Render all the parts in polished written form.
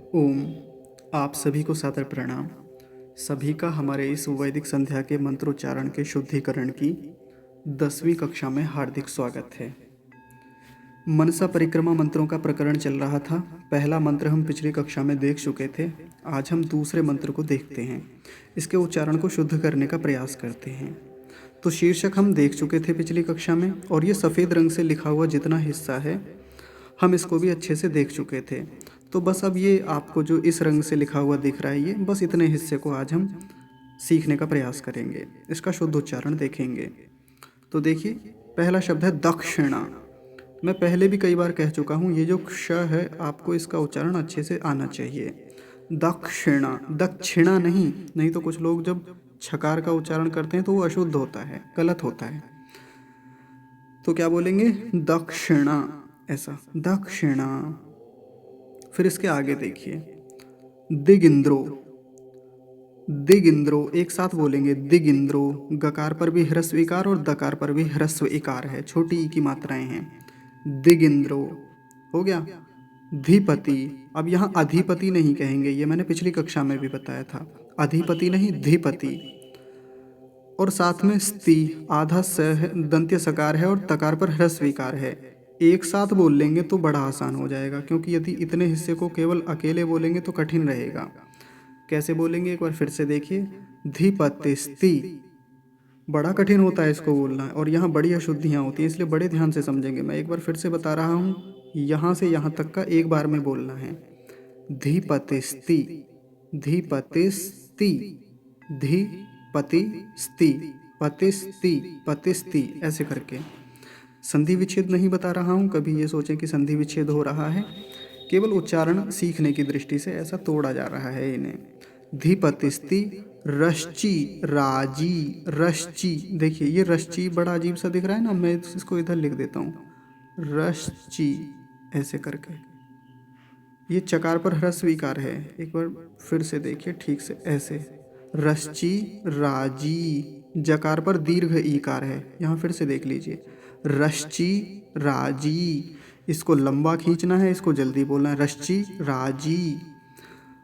ओम। आप सभी को सादर प्रणाम। सभी का हमारे इस वैदिक संध्या के मंत्रोच्चारण के शुद्धिकरण की 10वीं कक्षा में हार्दिक स्वागत है। मनसा परिक्रमा मंत्रों का प्रकरण चल रहा था। पहला मंत्र हम पिछली कक्षा में देख चुके थे। आज हम दूसरे मंत्र को देखते हैं, इसके उच्चारण को शुद्ध करने का प्रयास करते हैं। तो शीर्षक हम देख चुके थे पिछली कक्षा में, और ये सफ़ेद रंग से लिखा हुआ जितना हिस्सा है हम इसको भी अच्छे से देख चुके थे। तो बस अब ये आपको जो इस रंग से लिखा हुआ दिख रहा है, ये बस इतने हिस्से को आज हम सीखने का प्रयास करेंगे, इसका शुद्ध उच्चारण देखेंगे। तो देखिए, पहला शब्द है दक्षिणा। मैं पहले भी कई बार कह चुका हूँ, ये जो क्ष है आपको इसका उच्चारण अच्छे से आना चाहिए। दक्षिणा, दक्षिणा नहीं, नहीं तो कुछ लोग जब छकार का उच्चारण करते हैं तो वो अशुद्ध होता है, गलत होता है। तो क्या बोलेंगे? दक्षिणा, ऐसा दक्षिणा। फिर इसके आगे देखिए, दिगिंद्रो। दिगिंद्रो एक साथ बोलेंगे, दिगिंद्रो। गकार पर भी ह्रस्व इकार और दकार पर भी ह्रस्व इकार है, छोटी ई की मात्राएं हैं। दिगिंद्रो हो गया। धीपति, अब यहाँ अधिपति नहीं कहेंगे, ये मैंने पिछली कक्षा में भी बताया था। अधिपति नहीं, धीपति। और साथ में स्ति, आधा स दंत्य सकार है और तकार पर ह्रस्व इकार है। एक साथ बोल लेंगे तो बड़ा आसान हो जाएगा, क्योंकि यदि इतने हिस्से को केवल अकेले बोलेंगे तो कठिन रहेगा। कैसे बोलेंगे एक बार फिर से देखिए, धीपतिस्ति। बड़ा कठिन होता है इसको बोलना, और यहाँ बड़ी अशुद्धियाँ होती हैं, इसलिए बड़े ध्यान से समझेंगे। मैं एक बार फिर से बता रहा हूँ, यहाँ से यहाँ तक का एक बार में बोलना है। धीपतिस्ति, धीपतिस्ति, धीपतिस्ति, पतिस्ति, पतिस्ति, ऐसे करके। संधि विच्छेद नहीं बता रहा हूँ, कभी ये सोचें कि संधि विच्छेद हो रहा है, केवल उच्चारण सीखने की दृष्टि से ऐसा तोड़ा जा रहा है इन्हें। धीपतिस्ति, रश्चि, राजी, रश्चि। देखिए ये रश्चि बड़ा अजीब सा दिख रहा है ना, मैं इसको इधर लिख देता हूँ, रश्चि, ऐसे करके। ये चकार पर ह्रस्व इकार है, एक बार फिर से देखिए ठीक से, ऐसे रश्चि, राजी। जकार पर दीर्घ ईकार है, यहाँ फिर से देख लीजिए, रश्चि, राजी। इसको लंबा खींचना है, इसको जल्दी बोलना है, रश्चि, राजी।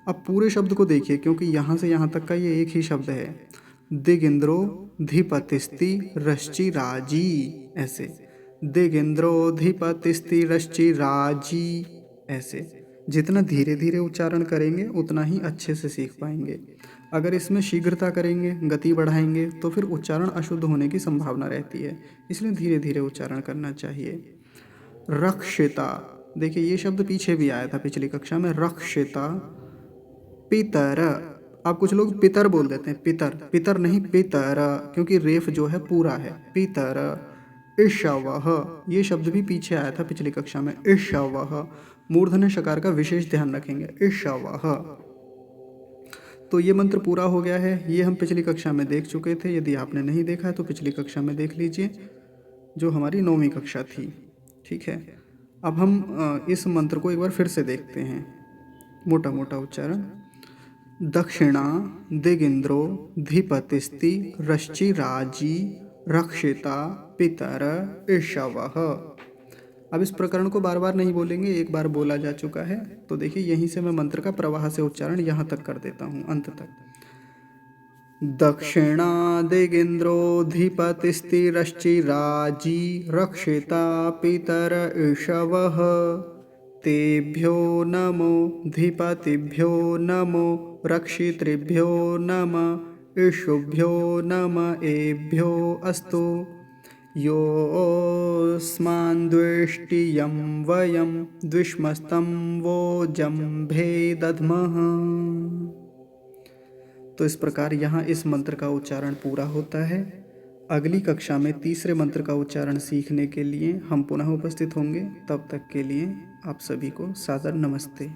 अब पूरे शब्द को देखिए, क्योंकि यहाँ से यहाँ तक का ये एक ही शब्द है। दिगिंद्रो, धीपतिस्ति, रश्चि, राजी, ऐसे। दिगिंद्रो, धीपतिस्ति, रश्चि, राजी, ऐसे। जितना धीरे धीरे उच्चारण करेंगे उतना ही अच्छे से सीख पाएंगे। अगर इसमें शीघ्रता करेंगे, गति बढ़ाएंगे, तो फिर उच्चारण अशुद्ध होने की संभावना रहती है, इसलिए धीरे धीरे उच्चारण करना चाहिए। रक्षिता, देखिए ये शब्द पीछे भी आया था पिछली कक्षा में, रक्षिता। पितर, अब कुछ लोग पितर बोल देते हैं, पितर, पितर नहीं पितर, क्योंकि रेफ जो है पूरा है। पितर। ईशवः, ये शब्द भी पीछे आया था पिछली कक्षा में, ईशवः। मूर्धन्य शकार का विशेष ध्यान रखेंगे, ईशवः। तो ये मंत्र पूरा हो गया है, ये हम पिछली कक्षा में देख चुके थे। यदि आपने नहीं देखा है तो पिछली कक्षा में देख लीजिए, जो हमारी 9वीं कक्षा थी। ठीक है, अब हम इस मंत्र को एक बार फिर से देखते हैं, मोटा मोटा उच्चारण। दक्षिणा, दिगिंद्रो, धीपतिस्ति, रश्चि, राजी, रक्षिता, पितर, ईशवः। अब इस प्रकरण को बार बार नहीं बोलेंगे, एक बार बोला जा चुका है। तो देखिए यहीं से मैं मंत्र का प्रवाह से उच्चारण यहाँ तक कर देता हूँ, अंत तक। दक्षिणा, दिगिंद्रो, धीपतिस्ति, रश्चि, राजी, रक्षिता, पितर, ईशवः। तेभ्यो नमो, धीपतिभ्यो नमो, रक्षितृभ्यो नमः, ईशुभ्यो नमः, एभ्यो अस्तु। योऽस्मान् द्वेष्टियं वयं द्विष्मस्तं वो जम्भे दद्मः। तो इस प्रकार यहाँ इस मंत्र का उच्चारण पूरा होता है। अगली कक्षा में तीसरे मंत्र का उच्चारण सीखने के लिए हम पुनः उपस्थित होंगे। तब तक के लिए आप सभी को सादर नमस्ते।